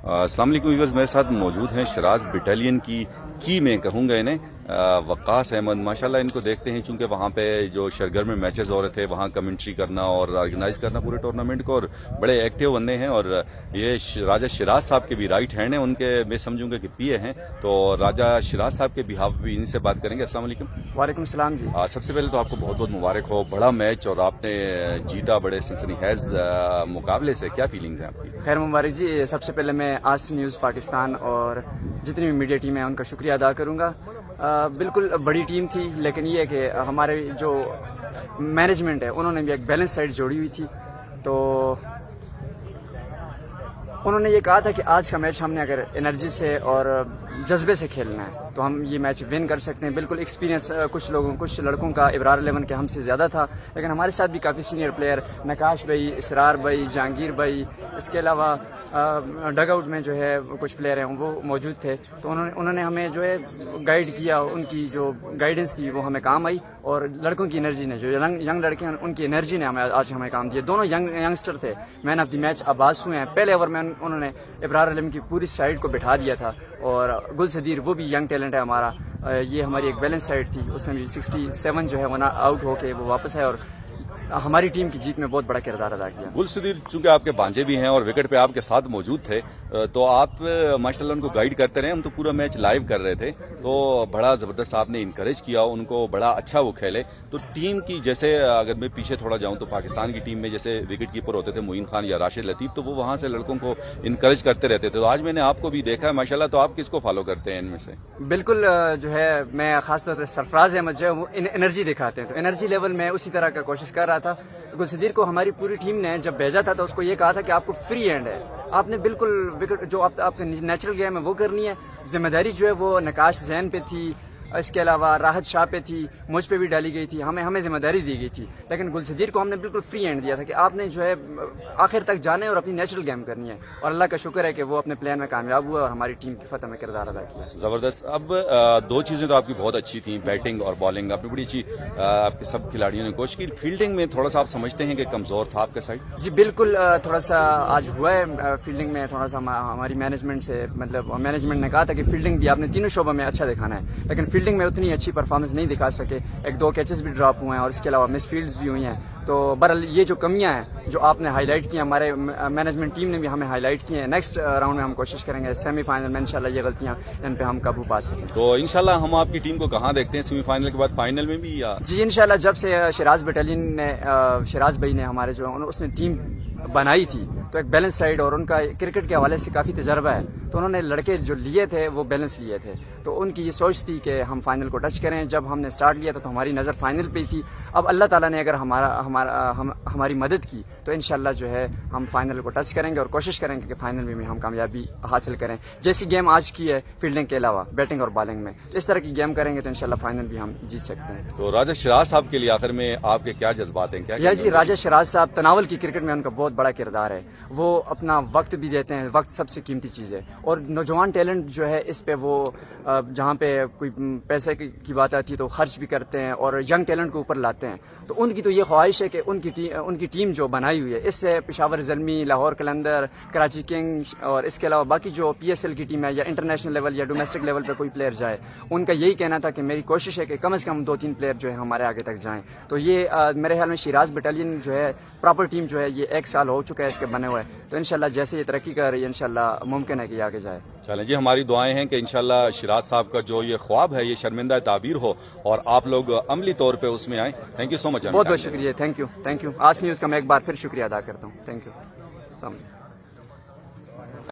السلام علیکم ویورز، میرے ساتھ موجود ہیں شراز بٹالین کی میں کہوں گا انہیں وقاص احمد. ماشاءاللہ ان کو دیکھتے ہیں چونکہ وہاں پہ جو سرگرم میں میچز ہو رہے تھے وہاں کمنٹری کرنا اور آرگنائز کرنا پورے ٹورنامنٹ کو، اور بڑے ایکٹیو بندے ہیں. اور یہ راجہ شراز صاحب کے بھی رائٹ ہینڈ ہیں، ان کے میں سمجھوں گا کہ پی اے ہیں. تو راجہ شراز صاحب کے بہاف بھی ان سے بات کریں گے. السلام علیکم. وعلیکم السلام جی. سب سے پہلے تو آپ کو بہت بہت مبارک ہو، بڑا میچ اور آپ نے جیتا بڑے سنسنی خیز مقابلے سے. کیا فیلنگز ہیں آپ کی؟ خیر مبارک جی. سب سے پہلے میں آج نیوز پاکستان اور جتنی بھی میڈیا ٹیم ہے ان کا شکریہ ادا کروں گا. بالکل بڑی ٹیم تھی، لیکن یہ ہے کہ ہمارے جو مینجمنٹ ہے انہوں نے بھی ایک بیلنس سائڈ جوڑی ہوئی تھی. تو انہوں نے یہ کہا تھا کہ آج کا میچ ہم نے اگر انرجی سے اور جذبے سے کھیلنا ہے تو ہم یہ میچ ون کر سکتے ہیں. بالکل ایکسپیرینس کچھ لڑکوں کا ابرار 11 کے ہم سے زیادہ تھا، لیکن ہمارے ساتھ بھی کافی سینئر پلیئر نقاش بھائی، اسرار بھائی، جہانگیر بھائی، اس کے علاوہ ڈگ آؤٹ میں جو ہے کچھ پلیئر ہیں وہ موجود تھے. تو انہوں نے ہمیں جو ہے گائیڈ کیا، ان کی جو گائیڈنس تھی وہ ہمیں کام آئی. اور لڑکوں کی انرجی نے، جو ینگ لڑکے ہیں ان کی انرجی نے ہمیں کام دیا. دونوں ینگسٹر تھے. مین آف دی میچ عباس ہوئے ہیں. پہلے اوور میں انہوں نے ابرار علم کی پوری سائڈ کو بٹھا دیا تھا، اور گل صدیر وہ بھی ینگ ٹیلنٹ ہے ہمارا. یہ ہماری ایک بیلنس سائڈ تھی، اس میں بھی 67 جو ہے وہ آؤٹ ہو کے وہ واپس ہے اور ہماری ٹیم کی جیت میں بہت بڑا کردار ادا کیا. گل صدیر چونکہ آپ کے بانجے بھی ہیں اور وکٹ پہ آپ کے ساتھ موجود تھے، تو آپ ماشاءاللہ ان کو گائیڈ کرتے رہے. ہم تو پورا میچ لائیو کر رہے تھے، تو بڑا زبردست آپ نے انکریج کیا ان کو، بڑا اچھا وہ کھیلے. تو ٹیم کی جیسے اگر میں پیچھے تھوڑا جاؤں تو پاکستان کی ٹیم میں جیسے وکٹ کیپر ہوتے تھے معین خان یا راشد لطیف، تو وہ وہاں سے لڑکوں کو انکریج کرتے رہتے تھے. تو آج میں نے آپ کو بھی دیکھا ہے ماشاءاللہ. تو آپ کس کو فالو کرتے ہیں ان میں سے؟ بالکل جو ہے میں خاص طور پہ سرفراز احمد جو ہے وہ انرجی دکھاتے ہیں، تو انرجی لیول میں اسی طرح کا کوشش کر رہا تھا. گل صدیر کو ہماری پوری ٹیم نے جب بھیجا تھا تو اس کو یہ کہا تھا کہ آپ کو فری ہینڈ ہے، آپ نے بالکل وکٹ جو آپ کا نیچرل گیم ہے وہ کرنی ہے. ذمہ داری جو ہے وہ نقاش زین پہ تھی، اس کے علاوہ راحت شاہ پہ تھی، مجھ پہ بھی ڈالی گئی تھی. ہمیں ذمہ داری دی گئی تھی، لیکن گل صدیر کو ہم نے بالکل فری ہینڈ دیا تھا کہ آپ نے جو ہے آخر تک جانے اور اپنی نیچرل گیم کرنی ہے. اور اللہ کا شکر ہے کہ وہ اپنے پلان میں کامیاب ہوا اور ہماری ٹیم کی فتح میں کردار ادا کیا. زبردست. اب دو چیزیں تو آپ کی بہت اچھی تھیں، بیٹنگ اور بالنگ. آپ نے بڑی اچھی، آپ کے سب کھلاڑیوں نے کوشش کی. فیلڈنگ میں تھوڑا سا آپ سمجھتے ہیں کہ کمزور تھا آپ کا سائڈ؟ جی بالکل، تھوڑا سا آج ہوا ہے فیلڈنگ میں تھوڑا سا ہماری مینجمنٹ سے، مطلب مینجمنٹ نے کہا تھا کہ فیلڈنگ بھی آپ نے تینوں شعبوں میں اچھا دکھانا ہے، لیکن فیلڈنگ میں اتنی اچھی پرفارمنس نہیں دکھا سکے. 1-2 کیچز بھی ڈراپ ہوئے ہیں اور اس کے علاوہ مس فیلڈز بھی ہوئی ہیں. تو بہرحال یہ جو کمیاں ہیں جو آپ نے ہائی لائٹ کی، ہمارے مینجمنٹ ٹیم نے بھی ہمیں ہائی لائٹ کی ہیں. نیکسٹ راؤنڈ میں ہم کوشش کریں گے سیمی فائنل میں انشاءاللہ یہ غلطیاں ان پہ ہم قابو پا سکیں. تو انشاءاللہ ہم آپ کی ٹیم کو کہاں دیکھتے ہیں سیمی فائنل کے بعد، فائنل میں بھی؟ جی انشاءاللہ جب سے شراز بٹالین نے، شراز بھائی نے ہمارے جو اس نے ٹیم بنائی تھی تو ایک بیلنس سائڈ، اور ان کا کرکٹ کے حوالے سے کافی تجربہ ہے، تو انہوں نے لڑکے جو لیے تھے وہ بیلنس لیے تھے. تو ان کی یہ سوچ تھی کہ ہم فائنل کو ٹچ کریں. جب ہم نے سٹارٹ لیا تھا تو ہماری نظر فائنل پہ ہی تھی. اب اللہ تعالیٰ نے اگر ہماری مدد کی تو انشاءاللہ جو ہے ہم فائنل کو ٹچ کریں گے اور کوشش کریں گے کہ فائنل میں بھی ہم کامیابی حاصل کریں. جیسی گیم آج کی ہے فیلڈنگ کے علاوہ بیٹنگ اور بالنگ میں، اس طرح کی گیم کریں گے تو انشاءاللہ فائنل بھی ہم جیت سکتے ہیں. تو راجہ شراز صاحب کے لیے آخر میں آپ کے کیا جذبات ہیں؟ کیا جی راجہ شراز صاحب تناول کی کرکٹ میں ان کا بہت بڑا کردار ہے. وہ اپنا وقت بھی دیتے ہیں، وقت سب سے قیمتی چیز ہے. اور نوجوان ٹیلنٹ جو ہے اس پہ وہ جہاں پہ کوئی پیسے کی بات آتی ہے تو خرچ بھی کرتے ہیں اور ینگ ٹیلنٹ کو اوپر لاتے ہیں. تو ان کی تو یہ خواہش ہے کہ ان کی ٹیم جو بنائی ہوئی ہے، اس سے پشاور زلمی، لاہور قلندر، کراچی کنگ اور اس کے علاوہ باقی جو PSL کی ٹیم ہے یا انٹرنیشنل لیول یا ڈومیسٹک لیول پہ کوئی پلیئر جائے، ان کا یہی کہنا تھا کہ میری کوشش ہے کہ کم از کم 2-3 پلیئر جو ہے ہمارے آگے تک جائیں. تو یہ میرے خیال میں شراز بٹالین جو ہے پراپر ٹیم جو ہے یہ 1 سال ہو چکا ہے اس کے بنے ہوئے. تو انشاءاللہ جیسے یہ ترقی کر رہی ہے انشاءاللہ ممکن ہے کہ یہ آگے جائے. چلیں جی، ہماری دعائیں ہیں کہ انشاءاللہ شراز صاحب کا جو یہ خواب ہے یہ شرمندہ تعبیر ہو اور آپ لوگ عملی طور پہ اس میں آئیں. تھینک یو سو مچ. بہت بہت شکریہ. Thank you. آج نیوز کا میں ایک بار پھر شکریہ ادا کرتا ہوں. Thank you.